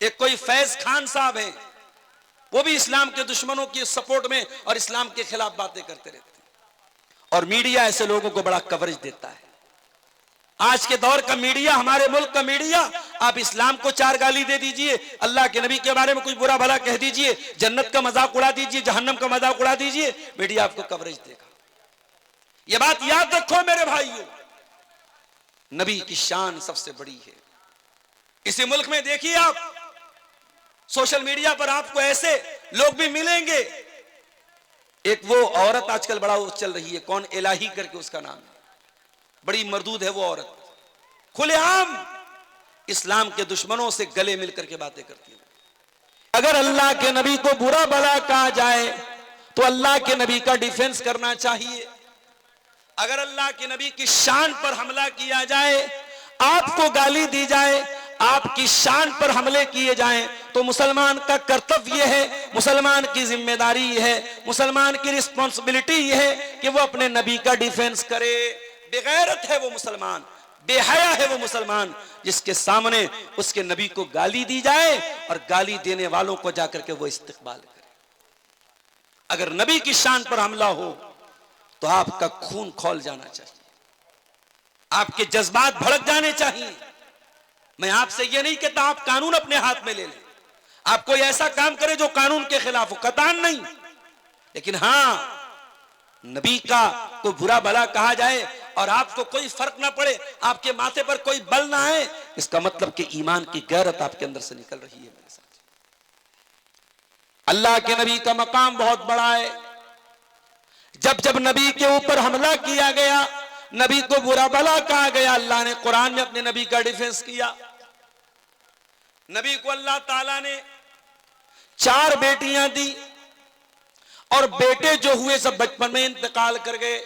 एक कोई फैज खान साहब हैं, वो भी इस्लाम के दुश्मनों की सपोर्ट में और इस्लाम के खिलाफ बातें करते रहते हैं और मीडिया ऐसे लोगों को बड़ा कवरेज देता है। आज के दौर का मीडिया, हमारे मुल्क का मीडिया, आप इस्लाम को 4 गाली दे दीजिए, अल्लाह के नबी के बारे में कुछ बुरा भला कह दीजिए, जन्नत का मजाक उड़ा दीजिए, जहन्नम का मजाक उड़ा दीजिए, मीडिया आपको कवरेज देगा। यह बात याद रखो मेरे भाइयों, नबी की शान सबसे बड़ी है। इसी मुल्क में देखिए आप, सोशल मीडिया पर आपको ऐसे लोग भी मिलेंगे। एक वो औरत आजकल बड़ा चल रही है, कौन इलाही करके उसका नाम है, बड़ी मरदूद है वो औरत, खुलेआम इस्लाम के दुश्मनों से गले मिलकर के बातें करती है। अगर अल्लाह के नबी को बुरा भला कहा जाए तो अल्लाह के नबी का डिफेंस करना चाहिए। अगर अल्लाह के नबी की शान पर हमला किया जाए, आपको गाली दी जाए, आपकी शान पर हमले किए जाएं, तो मुसलमान का कर्तव्य यह है, मुसलमान की जिम्मेदारी यह है, मुसलमान की रिस्पॉन्सिबिलिटी यह है कि वो अपने नबी का डिफेंस करे। बेगैरत है वो मुसलमान, बेहया है वो मुसलमान जिसके सामने उसके नबी को गाली दी जाए और गाली देने वालों को जाकर के वो इस्तिकबाल करे। अगर नबी की शान पर हमला हो तो आपका खून खौल जाना चाहिए, आपके जज्बात भड़क जाने चाहिए। मैं आपसे ये नहीं कहता आप कानून अपने हाथ में ले लें, आप कोई ऐसा काम करें जो कानून के खिलाफ हो, कतान नहीं, लेकिन हां नबी का कोई बुरा भला कहा जाए और आपको कोई फर्क ना पड़े, आपके माथे पर कोई बल ना आए, इसका मतलब कि ईमान की गैरत आपके अंदर से निकल रही है। मेरे साथ अल्लाह के नबी का मकाम बहुत बड़ा है। जब जब नबी के ऊपर हमला किया गया, नबी को बुरा भला कहा गया, अल्लाह ने कुरान में अपने नबी का डिफेंस किया। नबी को अल्लाह ताला ने 4 बेटियां दी और बेटे जो हुए सब बचपन में इंतकाल कर गए।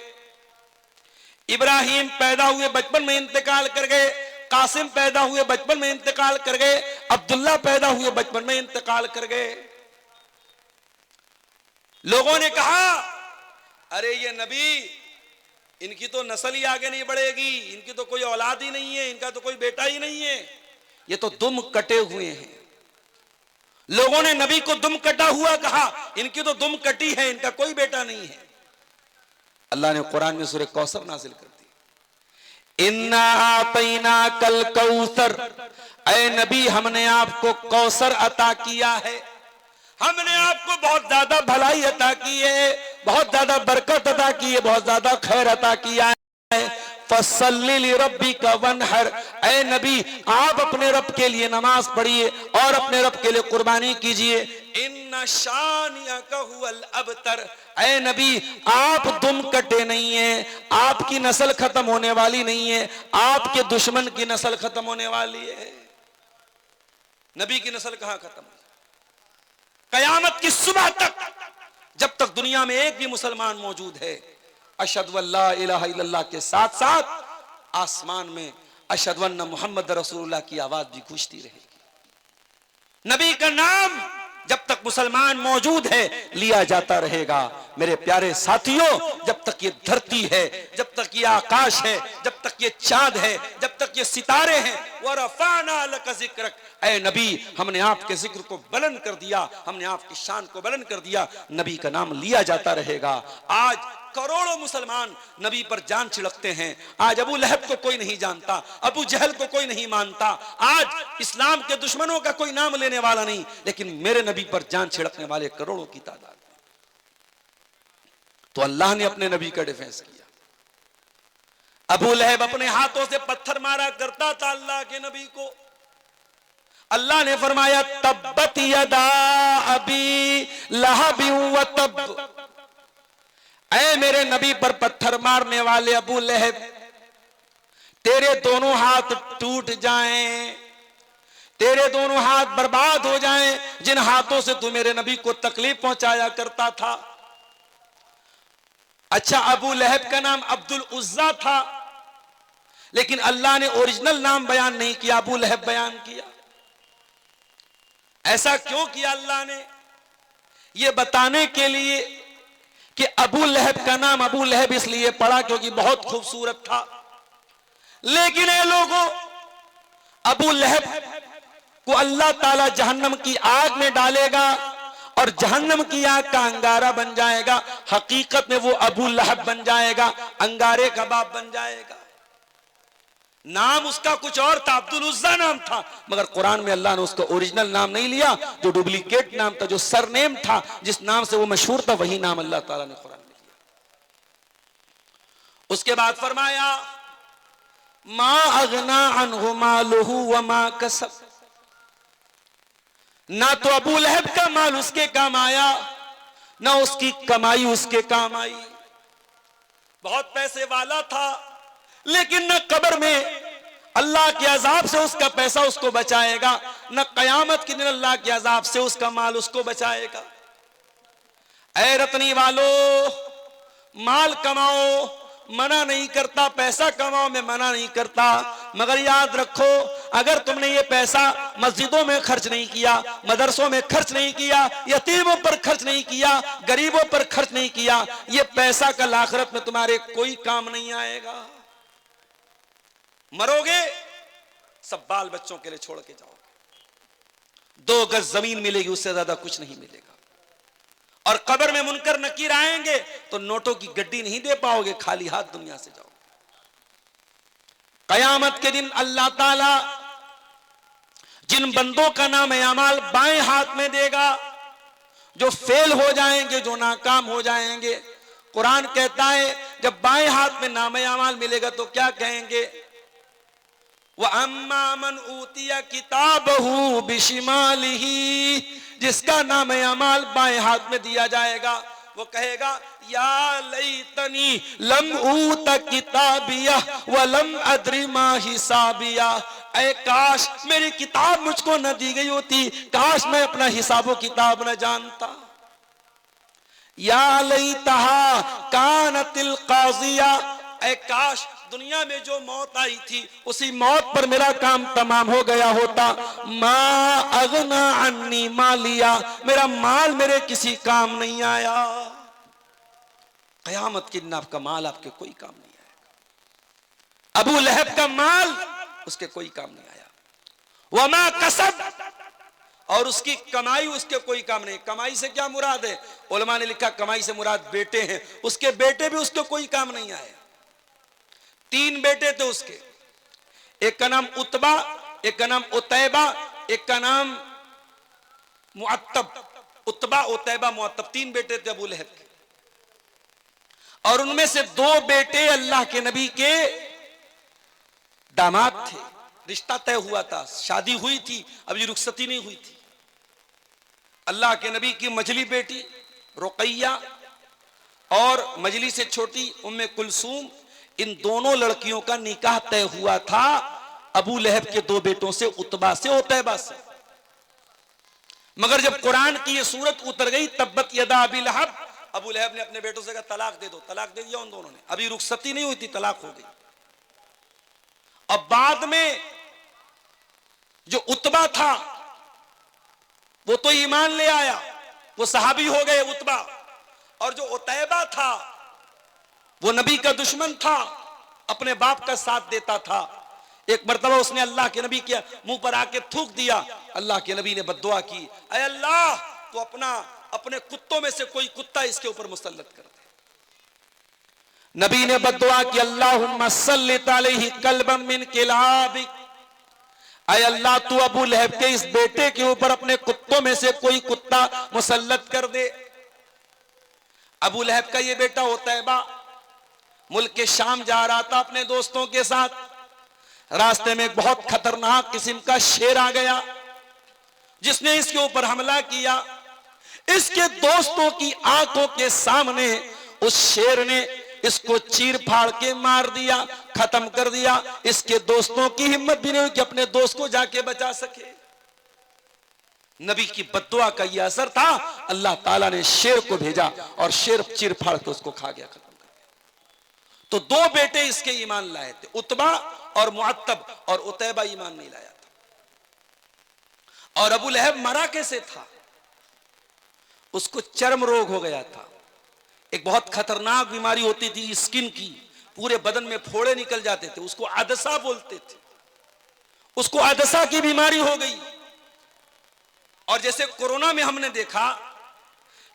इब्राहिम पैदा हुए बचपन में इंतकाल कर गए, कासिम पैदा हुए बचपन में इंतकाल कर गए, अब्दुल्ला पैदा हुए बचपन में इंतकाल कर गए। लोगों ने कहा अरे ये नबी, इनकी तो नस्ल ही आगे नहीं बढ़ेगी, इनकी तो कोई औलाद ही नहीं है, इनका तो कोई बेटा ही नहीं है, ये तो दुम कटे हुए हैं। लोगों ने नबी को दुम कटा हुआ कहा, इनकी तो दुम कटी है, इनका कोई बेटा नहीं है। अल्लाह ने कुरान में सूरह कौसर नाजिल कर दी, इन्ना आतैना कल कौसर, ऐ नबी हमने आपको कौसर अता किया है, हमने आपको बहुत ज्यादा भलाई अता की है, बहुत ज्यादा बरकत अता की है, बहुत ज्यादा खैर अता किया है। फसल्ली लिरब्बिका वनहर, ऐ नबी आप अपने रब के लिए नमाज पढ़िए और अपने रब के लिए कुर्बानी कीजिए। इन्ना शानिअका हुवल अबतर, ऐ नबी आप दुम कटे नहीं है, आपकी नस्ल खत्म होने वाली नहीं है, आपके दुश्मन की नस्ल खत्म होने वाली है। नबी की नस्ल कहां खत्म? कयामत की सुबह तक, जब तक दुनिया में एक भी मुसलमान मौजूद है, अशहदु अल्ला इलाहा इल्लल्लाह के साथ साथ आसमान में अशहदु अन्ना मुहम्मद रसूलुल्लाह की आवाज भी गूंजती रहेगी। नबी का नाम जब तक मुसलमान मौजूद है लिया जाता रहेगा। मेरे प्यारे साथियों, जब तक ये धरती है, जब तक ये आकाश है, जब तक ये चांद है, जब तक ये सितारे हैं, वरफ़अना लका ज़िक्रक, ऐ नबी हमने आपके जिक्र को बुलंद कर दिया, हमने आपकी शान को बुलंद कर दिया, नबी का नाम लिया जाता रहेगा। आज करोड़ों मुसलमान नबी पर जान छिड़कते हैं। आज अबू लहब को कोई नहीं जानता, अबू जहल को कोई नहीं मानता, आज इस्लाम के दुश्मनों का कोई नाम लेने वाला नहीं, लेकिन मेरे नबी पर जान छिड़कने वाले करोड़ों की तादाद है। तो अल्लाह ने अपने नबी का डिफेंस किया। अबू लहब अपने हाथों से पत्थर मारा करता था अल्लाह के नबी को। अल्लाह ने फरमाया तब्बत यदा अबी लहब व तब, ऐ मेरे नबी पर पत्थर मारने वाले अबू लहब, तेरे दोनों हाथ टूट जाएं, तेरे दोनों हाथ बर्बाद हो जाएं, जिन हाथों से तू मेरे नबी को तकलीफ पहुंचाया करता था। अच्छा, अबू लहब का नाम अब्दुल उज्जा था, लेकिन अल्लाह ने ओरिजिनल नाम बयान नहीं किया, अबू लहब बयान किया। ऐसा क्यों किया अल्लाह ने? यह बताने के लिए कि अबू लहब का नाम अबू लहब इसलिए पड़ा क्योंकि बहुत खूबसूरत था। लेकिन ये लोगों, अबू लहब को अल्लाह ताला जहन्नम की आग में डालेगा और जहन्नम की आग का अंगारा बन जाएगा। हकीकत में वो अबू लहब बन जाएगा, अंगारे का बाप बन जाएगा। नाम उसका कुछ और था, अब्दुल उज्जा नाम था, मगर कुरान में अल्लाह ने उसका ओरिजिनल नाम नहीं लिया, जो डुप्लीकेट नाम था, जो सरनेम था, जिस नाम से वो मशहूर था, वही नाम अल्लाह ताला ने कुरान में लिया। उसके बाद फरमाया मा अगना अन्हु मालुहु व मा कसब, ना तो अबू लहब का माल उसके काम आया, ना उसकी कमाई उसके काम आई। बहुत पैसे वाला था, लेकिन न कब्र में अल्लाह के अजाब से उसका पैसा उसको बचाएगा, न कयामत के दिन अल्लाह के अजाब से उसका माल उसको बचाएगा। ऐ रतनी वालो, माल कमाओ मना नहीं करता, पैसा कमाओ मैं मना नहीं करता, मगर याद रखो अगर तुमने ये पैसा मस्जिदों में खर्च नहीं किया, मदरसों में खर्च नहीं किया, यतीमों पर खर्च नहीं किया, गरीबों पर खर्च नहीं किया, ये पैसा कल आखिरत में तुम्हारे कोई काम नहीं आएगा। मरोगे सब बाल बच्चों के लिए छोड़ के जाओगे, 2 गज जमीन मिलेगी, उससे ज्यादा कुछ नहीं मिलेगा। और कब्र में मुनकर नकीर आएंगे तो नोटों की गड्डी नहीं दे पाओगे, खाली हाथ दुनिया से जाओगे। कयामत के दिन अल्लाह ताला जिन बंदों का नाम अमाल बाएं हाथ में देगा, जो फेल हो जाएंगे, जो नाकाम हो जाएंगे, कुरान कहता है जब बाएं हाथ में नाम अमाल मिलेगा तो क्या कहेंगे, वह अम्मा मन ऊतिया किताबहू बिशिमालिही, जिसका नाम अमाल बाएं हाथ में दिया जाएगा वो कहेगा या लैतनी लम ऊत किताबिया व लम अद्री मा हिसाबिया, ऐ काश मेरी किताब मुझको न दी गई होती, काश मैं अपना हिसाबो किताब न जानता। या लैतहा कानतिल काजिया, ऐ काश दुनिया में जो मौत आई थी उसी मौत पर मेरा काम तमाम हो गया होता। मा अगना अन्नी मालिया, मेरा माल मेरे किसी काम नहीं आया। कयामत के दिन आपका माल आपके कोई काम नहीं आएगा। अबू लहब का माल उसके कोई काम नहीं आया। वमा कसब, और उसकी कमाई उसके कोई काम नहीं। कमाई से क्या मुराद है, उलमा ने लिखा कमाई से मुराद बेटे हैं, उसके बेटे भी उसके कोई काम नहीं आए। 3 बेटे थे उसके, एक का नाम उतबा, एक का नाम उतैबा, एक का नाम मुअत्तब। उतबा, उतैबा, मुअत्तब 3 बेटे थे अबू लहब के, और उनमें से 2 बेटे अल्लाह के नबी के दामाद थे। रिश्ता तय हुआ था, शादी हुई थी, अभी रुखसती नहीं हुई थी। अल्लाह के नबी की मजली बेटी रुकैया और मजली से छोटी उम्मे कुलसूम, इन दोनों लड़कियों का निकाह तय हुआ था अबू लहब के 2 बेटों से, उतबा से, उतैबा से। मगर जब कुरान की ये सूरत उतर गई तब्बत यदा अबी लहब, अबू लहब ने अपने बेटों से कहा तलाक दे दो, तलाक दे दिया उन दोनों ने। अभी रुखसती नहीं हुई थी, तलाक हो गई। अब बाद में जो उतबा था वो तो ईमान ले आया, वो सहाबी हो गए उतबा, और जो उतैबा था वो नबी का दुश्मन था, अपने बाप का साथ देता था। एक मर्तबा उसने अल्लाह के नबी के मुंह पर आके थूक दिया। अल्लाह के नबी ने बद्दुआ की, ऐ अल्लाह तो अपने कुत्तों में से कोई कुत्ता इसके ऊपर मुसल्लत कर दे। नबी ने बद्दुआ की, अल्लाहुम्मा सल्लित अलैहि कल्बम मिन किलाबिक, ऐ अल्लाह तू अबू लहब के इस बेटे के ऊपर अपने कुत्तों में से कोई कुत्ता मुसल्लत कर दे। अबू लहब का ये बेटा उतैबा मुल्क के शाम जा रहा था अपने दोस्तों के साथ। रास्ते में एक बहुत खतरनाक किस्म का शेर आ गया जिसने इसके ऊपर हमला किया। इसके दोस्तों की आंखों के सामने उस शेर ने इसको चीर फाड़ के मार दिया, खत्म कर दिया। इसके दोस्तों की हिम्मत भी नहीं हुई कि अपने दोस्त को जाके बचा सके। नबी की बद्दुआ का यह असर था, अल्लाह ताला ने शेर को भेजा और शेर चीर फाड़ के उसको खा गया, खत्म कर दिया। तो 2 बेटे इसके ईमान लाए थे, उतबा और मुअत्तब, और उतैबा ईमान नहीं लाया था। और अबू लहब मरा कैसे था, उसको चर्म रोग हो गया था। एक बहुत खतरनाक बीमारी होती थी स्किन की, पूरे बदन में फोड़े निकल जाते थे, उसको अदसा बोलते थे। उसको अदसा की बीमारी हो गई। और जैसे कोरोना में हमने देखा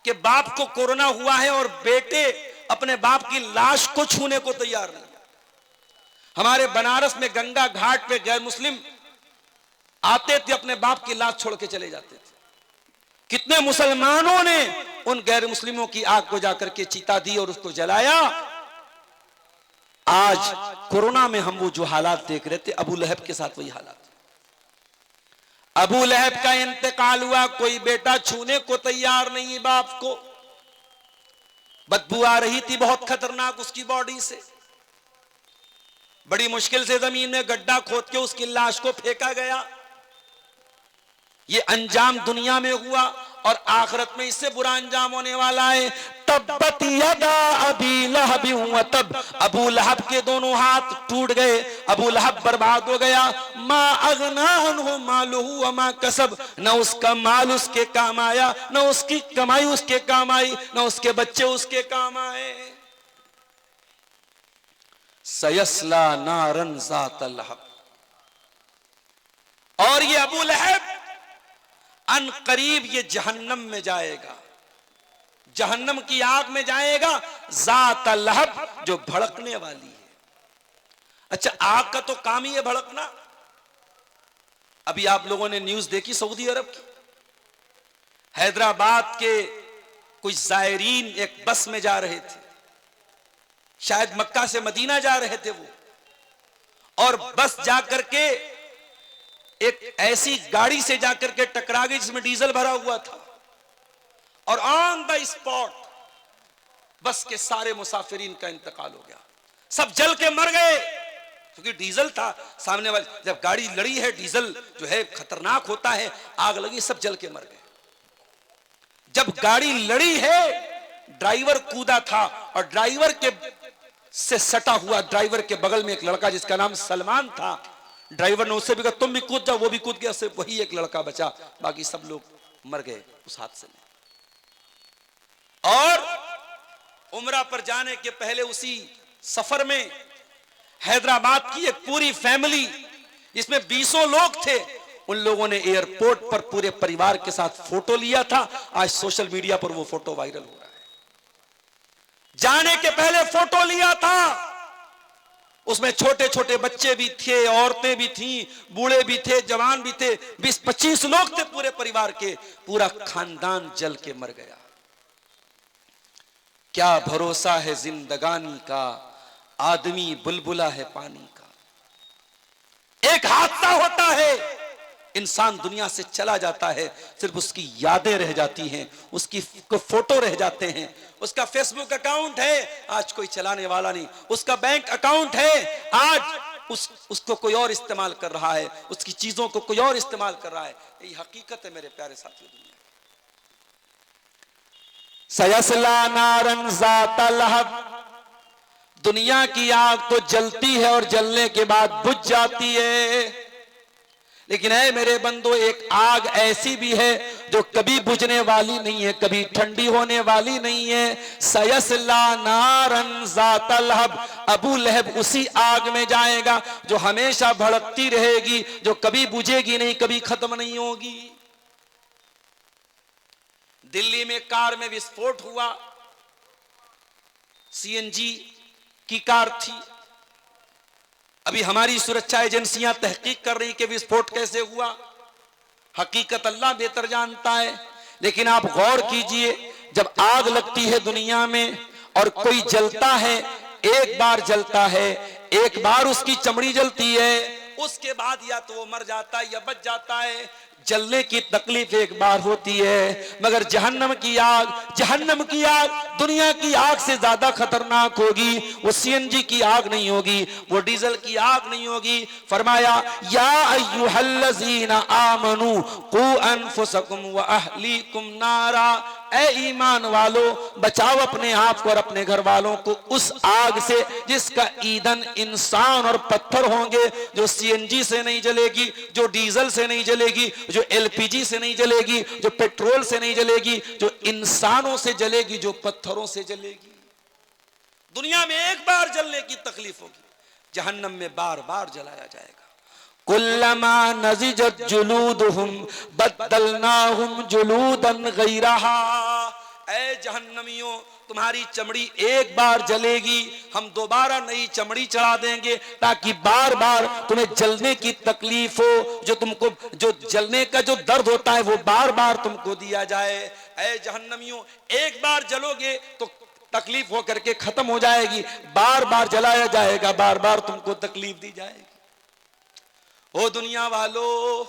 कि बाप को कोरोना हुआ है और बेटे अपने बाप की लाश को छूने को तैयार नहीं। हमारे बनारस में गंगा घाट पे गैर मुस्लिम आते थे, अपने बाप की लाश छोड़ के चले जाते थे। कितने मुसलमानों ने उन गैर मुस्लिमों की आग को जाकर के चिता दी और उसको जलाया। आज कोरोना में हम वो जो हालात देख रहे थे, अबू लहब के साथ वही हालात। अबू लहब का इंतकाल हुआ, कोई बेटा छूने को तैयार नहीं बाप को। बदबू आ रही थी बहुत खतरनाक उसकी बॉडी से। बड़ी मुश्किल से जमीन में गड्ढा खोद के उसकी लाश को फेंका गया। ये अंजाम दुनिया में हुआ और आखिरत में इससे बुरा अंजाम होने वाला है। तब्बत यदा अबी लहब व तब, अबू लहब के दोनों हाथ टूट गए, अबू लहब बर्बाद हो गया। मा अगना अन्हु मालुहु व मा कसब, न उसका माल उसके काम आया, न उसकी कमाई उसके काम आई, न उसके बच्चे उसके काम आए। सयस्ला नारन ज़ात लहब, और ये अबू लहब अन करीब ये जहन्नम में जाएगा, जहन्नम की आग में जाएगा। ज़ात लहब, जो भड़कने वाली है। अच्छा, आग का तो काम ही है भड़कना। अभी आप लोगों ने न्यूज देखी सऊदी अरब की, हैदराबाद के कुछ जायरीन एक बस में जा रहे थे, शायद मक्का से मदीना जा रहे थे वो, और बस जाकर के एक ऐसी गाड़ी से जाकर के टकरा गई जिसमें डीजल भरा हुआ था, और ऑन द स्पॉट बस के सारे मुसाफिरीन का इंतकाल हो गया। सब जल के मर गए, क्योंकि डीजल था सामने वाले। जब गाड़ी लड़ी है, डीजल जो है खतरनाक होता है, आग लगी, सब जल के मर गए। जब गाड़ी लड़ी है, ड्राइवर कूदा था, और ड्राइवर के से सटा हुआ ड्राइवर के बगल में एक लड़का जिसका नाम सलमान था। ड्राइवर ने उससे भी कहा तुम भी कूद जाओ, वो भी कूद गया, सिर्फ वही एक लड़का बचा, बाकी सब लोग मर गए उस हादसे में। और उम्रा पर जाने के पहले उसी सफर में हैदराबाद की एक पूरी फैमिली, जिसमें 20 लोग थे, उन लोगों ने एयरपोर्ट पर पूरे परिवार के साथ फोटो लिया था। आज सोशल मीडिया पर वो फोटो वायरल हो रहा है। जाने के पहले फोटो लिया था, उसमें छोटे छोटे बच्चे भी थे, औरतें भी थीं, बूढ़े भी थे, जवान भी थे, 20-25 लोग थे पूरे परिवार के। पूरा खानदान जल के मर गया। क्या भरोसा है जिंदगानी का, आदमी बुलबुला है पानी का। एक हादसा होता है, इंसान दुनिया से चला जाता है, सिर्फ उसकी यादें रह जाती हैं, उसकी फोटो रह जाते हैं। उसका फेसबुक अकाउंट है, आज कोई चलाने वाला नहीं। उसका बैंक अकाउंट है, आज उसको कोई और इस्तेमाल कर रहा है, उसकी चीजों को कोई और इस्तेमाल कर रहा है। यही हकीकत है मेरे प्यारे साथियों। दुनिया सयस्ला नारन ज़ात लहब, दुनिया की आग तो जलती है और जलने के बाद बुझ जाती है, लेकिन है मेरे बंदो, एक आग ऐसी भी है जो कभी बुझने वाली नहीं है, कभी ठंडी होने वाली नहीं है। सयस्ला नारन ज़ात लहब, अबू लहब उसी आग में जाएगा जो हमेशा भड़कती रहेगी, जो कभी बुझेगी नहीं, कभी खत्म नहीं होगी। दिल्ली में कार में विस्फोट हुआ, सीएनजी की कार थी। अभी हमारी सुरक्षा एजेंसियां तहकीक कर रही कि विस्फोट कैसे हुआ। हकीकत अल्लाह बेहतर जानता है, लेकिन आप गौर कीजिए, जब आग लगती है दुनिया में और कोई जलता है, एक बार जलता है, एक बार उसकी चमड़ी जलती है, उसके बाद या तो वो मर जाता है या बच जाता है। जलने की तकलीफ एक बार होती है, मगर जहन्नम की आग दुनिया की आग से ज्यादा खतरनाक होगी। वो सीएनजी की आग नहीं होगी, वो डीजल की आग नहीं होगी। फरमाया या अय्युहल्लज़ीना आमनू कू अनफुसकुम व अहलीकुम नारा, ए ईमान वालो, बचाओ अपने आप को और अपने घर वालों को उस आग से जिसका ईंधन इंसान और पत्थर होंगे, जो सीएनजी से नहीं जलेगी, जो डीजल से नहीं जलेगी, जो एलपीजी से नहीं जलेगी, जो पेट्रोल से नहीं जलेगी, जो इंसानों से जलेगी, जो पत्थरों से जलेगी। दुनिया में एक बार जलने की तकलीफ होगी, जहन्नम में बार बार जलाया जाएगा। कुल्लमा नज़िजत जुलूदुहुम बद्दलनाहुम जुलूदन गैरहा। ऐ जहन्नमियों, तुम्हारी चमड़ी एक बार जलेगी, हम दोबारा नई चमड़ी चढ़ा देंगे ताकि बार बार तुम्हें जलने की तकलीफ हो, जो तुमको जो जलने का जो दर्द होता है वो बार बार तुमको दिया जाए। ऐ जहन्नमियों, एक बार जलोगे तो तकलीफ होकर के खत्म हो जाएगी, बार बार जलाया जाएगा, बार बार तुमको तकलीफ दी जाएगी। ओ दुनिया वालों,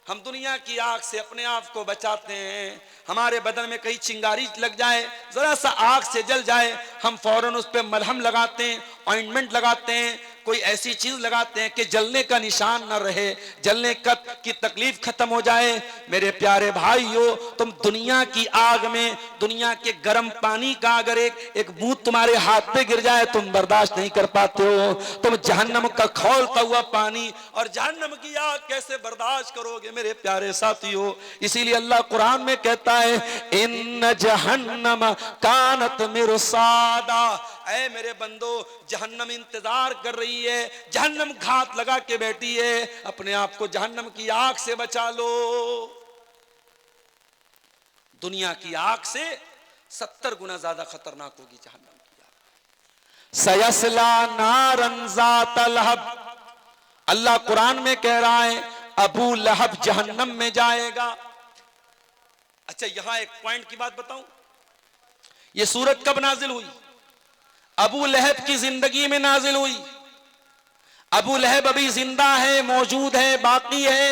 हम दुनिया की आग से अपने आप को बचाते हैं। हमारे बदन में कहीं चिंगारी लग जाए, जरा सा आग से जल जाए, हम फौरन उस पर मलहम लगाते हैं, ऑइंटमेंट लगाते हैं, कोई ऐसी चीज लगाते हैं कि जलने का निशान न रहे, जलने की तकलीफ खत्म हो जाए। मेरे प्यारे भाइयों, तुम दुनिया की आग में, दुनिया के गर्म पानी का अगर एक बूंद तुम्हारे हाथ पे गिर जाए तुम बर्दाश्त नहीं कर पाते हो। तुम जहन्नम का खौलता हुआ पानी और जहन्नम की आग कैसे बर्दाश्त करोगे मेरे प्यारे साथियों। इसीलिए अल्लाह कुरान में कहता है, इन जहन्नम कानत मिरसादा। ऐ मेरे बंदो, जहन्नम इंतजार कर रही है, जहन्नम घात लगा के बैठी है, अपने आप को जहन्नम की आग से बचा लो। दुनिया की आग से 70 गुना ज्यादा खतरनाक होगी जहन्नम की आग। सयस्ला नारन ज़ात लहब। अल्लाह कुरान में कह रहा है अबू लहब जहन्नम में जाएगा। अच्छा, यहां एक पॉइंट की बात बताऊं, यह सूरत कब नाजिल हुई? अबू लहब की जिंदगी में नाजिल हुई। अबू लहब अभी जिंदा है, मौजूद है, बाकी है,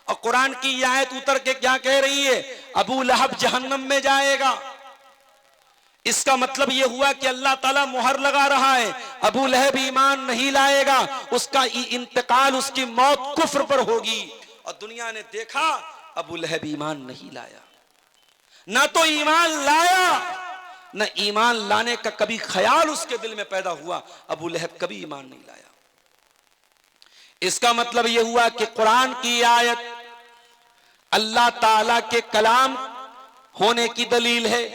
और कुरान की यह आयत उतर के क्या कह रही है? अबू लहब जहन्नम में जाएगा। इसका मतलब यह हुआ कि अल्लाह ताला मुहर लगा रहा है, अबू लहब ईमान नहीं लाएगा, उसका इंतकाल, उसकी मौत कुफ्र पर होगी। और दुनिया ने देखा अबू लहब ईमान नहीं लाया, ना तो ईमान लाया, न ईमान लाने का कभी ख्याल उसके दिल में पैदा हुआ। अबू लहब कभी ईमान नहीं लाया। इसका मतलब यह हुआ कि कुरान की आयत अल्लाह ताला के कलाम होने की दलील है।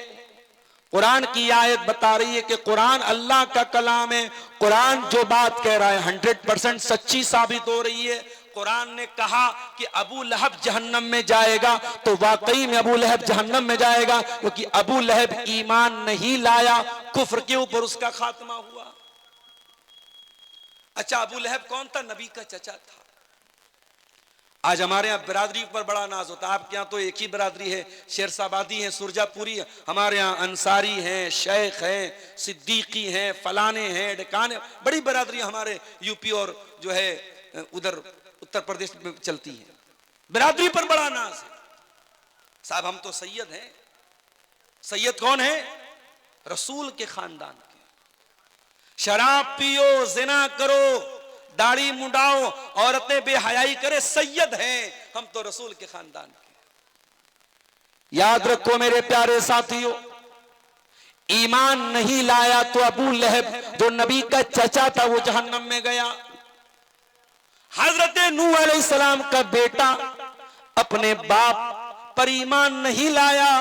कुरान की आयत बता रही है कि कुरान अल्लाह का कलाम है। कुरान जो बात कह रहा है 100% सच्ची साबित हो रही है। कुरान ने कहा कि अबू लहब जहन्नम में जाएगा, तो वाकई में अबू लहब जहन्नम में जाएगा, क्योंकि अबू लहब ईमान नहीं लाया, कुफ्र के ऊपर उसका खात्मा हुआ। अच्छा, अबू लहब कौन था? नबी का चचा था। आज हमारे यहाँ बिरादरी पर बड़ा नाज होता है। आपके यहाँ तो एक ही बिरादरी है, शेरशाबादी है, सुरजापुरी है। हमारे यहाँ अंसारी हैं, शेख हैं, सिद्दीकी हैं, फलाने हैं, डकाने, बड़ी बिरादरी हमारे यूपी और जो है उधर उत्तर प्रदेश में चलती है। बिरादरी पर बड़ा नाज है। साहब, हम तो सैयद हैं। सैयद कौन है? रसूल के खानदान के। शराब पियो, जिना करो, दाढ़ी मुंडाओ, औरतें बेहयाई करे, सैयद हैं हम तो रसूल के खानदान के। याद रखो मेरे प्यारे साथियों, ईमान नहीं लाया तो अबू लहब जो नबी का चचा था वो जहन्नम में गया। हजरत नूह अलैहिस्सलाम का बेटा अपने बाप पर ईमान नहीं लाया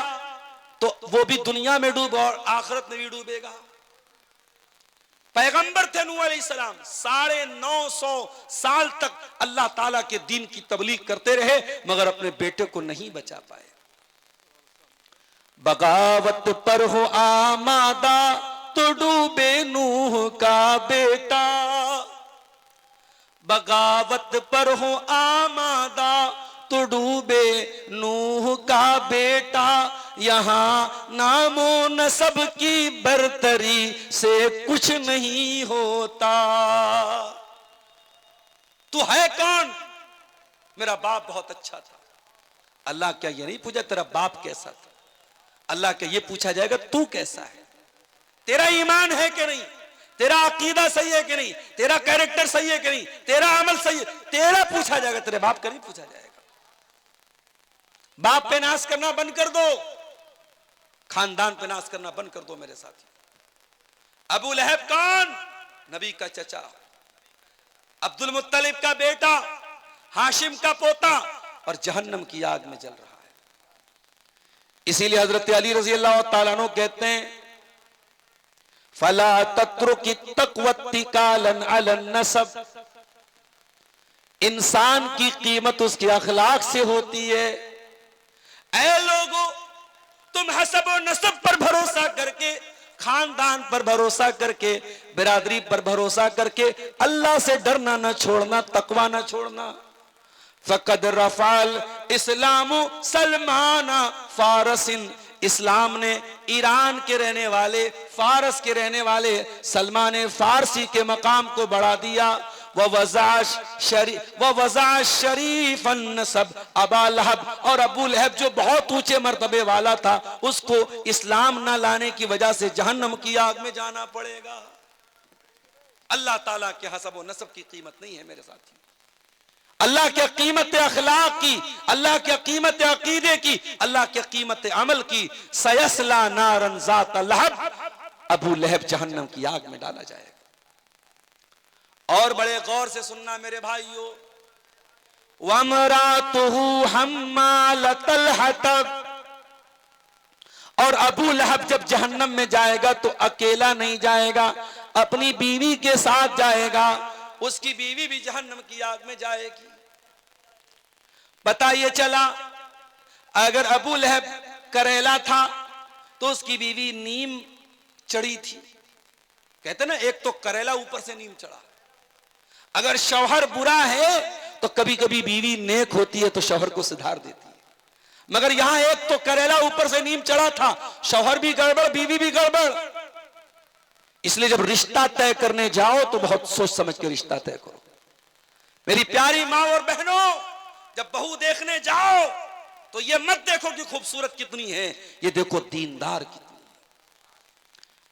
तो वो भी दुनिया में डूबा और आखिरत में भी डूबेगा। पैगंबर थे नूह अलैहिस्सलाम, 950 साल तक अल्लाह ताला के दीन की तबलीग करते रहे, मगर अपने बेटे को नहीं बचा पाए। बगावत पर हो आमादा तो डूबे नूह का बेटा, बगावत पर हो आमादा तो डूबे नूह का बेटा। यहां नामो नसब की बरतरी से कुछ नहीं होता। तू है कौन? मेरा बाप बहुत अच्छा था। अल्लाह क्या ये नहीं पूछा तेरा बाप कैसा था? अल्लाह क्या ये पूछा जाएगा तू कैसा है? तेरा ईमान है कि नहीं? तेरा अकीदा सही है कि नहीं? तेरा कैरेक्टर सही है कि नहीं? तेरा अमल सही है? तेरा पूछा जाएगा, तेरे बाप का नहीं पूछा जाएगा। बाप पे नाश करना बंद कर दो, खानदान पे नाश करना बंद कर दो मेरे साथी। अबू लहब कौन? नबी का चचा, अब्दुल मुत्तलिब का बेटा, हाशिम का पोता, और जहन्नम की आग में जल रहा है। इसीलिए हजरत अली रजी अल्लाह तआला अन्हु कहते हैं, फला तत्रुकी तक़वत्तिकालन अलन नसब इंसान की कीमत उसके अखलाक से होती है। ऐ लोगों, तुम हसब और नसब पर भरोसा करके, खानदान पर भरोसा करके, बिरादरी पर भरोसा करके अल्लाह से डरना न छोड़ना, तकवा न छोड़ना। फकद रफाल इस्लामु सलमाना फारसिन, इस्लाम ने ईरान के रहने वाले, फारस के रहने वाले सलमान फारसी के मकाम को बढ़ा दिया। वज़ा शरीफन नसब अबा लहब, और अबू लहब जो बहुत ऊंचे मर्तबे वाला था, उसको इस्लाम ना लाने की वजह से जहन्नम की आग में जाना पड़ेगा। अल्लाह ताला के हसब व नसब की कीमत नहीं है मेरे साथी। अल्लाह की कीमत अखलाक की, अल्लाह की कीमत अकीदे की, अल्लाह की कीमत अमल की। सयस्ला नारन ज़ात लहब, अबू लहब जहन्नम की आग में डाला जाएगा। और बड़े गौर से सुनना मेरे भाइयों, वमरातुहु हम्मालतल हतब, और अबू लहब जब जहन्नम में जाएगा तो अकेला नहीं जाएगा, अपनी बीवी के साथ जाएगा। उसकी बीवी भी जहन्नम की आग में जाएगी। पता ये चला, अगर अबू लहब करेला था तो उसकी बीवी नीम चढ़ी थी। कहते ना, एक तो करेला ऊपर से नीम चढ़ा। अगर शौहर बुरा है तो कभी कभी बीवी नेक होती है तो शौहर को सुधार देती है, मगर यहां एक तो करेला ऊपर से नीम चढ़ा था, शौहर भी गड़बड़, बीवी भी गड़बड़। इसलिए जब रिश्ता तय करने जाओ तो बहुत सोच समझ के रिश्ता तय करो। मेरी प्यारी माँ और बहनों, जब बहू देखने जाओ तो ये मत देखो कि खूबसूरत कितनी है, ये देखो दीनदार कितनी है।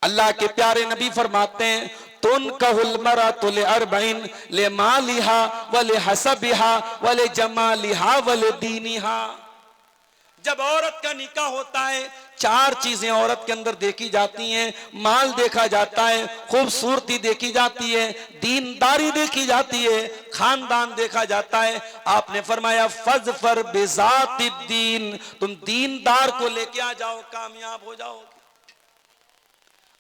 अल्लाह के प्यारे नबी फरमाते हैं, तुन कहल मरातु ले अरबईन ले मालिहा वले हसबिहा वले जमालिहा वले दीनिहा। जब औरत का निकाह होता है, चार चीजें औरत के अंदर देखी जाती हैं। माल देखा जाता है, खूबसूरती देखी जाती है, दीनदारी देखी जाती है, खानदान देखा जाता है। आपने फरमाया फज़फर बिज़ातिद्दीन, तुम दीनदार को लेके आ जाओ, कामयाब हो जाओगे।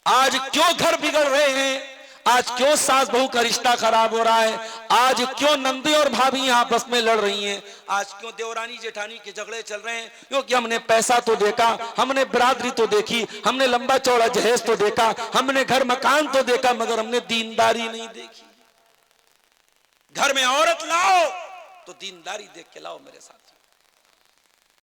आज क्यों घर बिगड़ रहे हैं? आज क्यों सास बहू का रिश्ता खराब हो रहा है? आज क्यों नंदी और भाभी आपस में लड़ रही हैं? आज क्यों देवरानी जेठानी के झगड़े चल रहे हैं? क्योंकि हमने पैसा तो देखा, हमने बिरादरी तो देखी, हमने लंबा चौड़ा जहेज तो देखा, हमने घर मकान तो देखा, मगर हमने दीनदारी नहीं देखी। घर में औरत लाओ तो दीनदारी देख के लाओ मेरे साथ।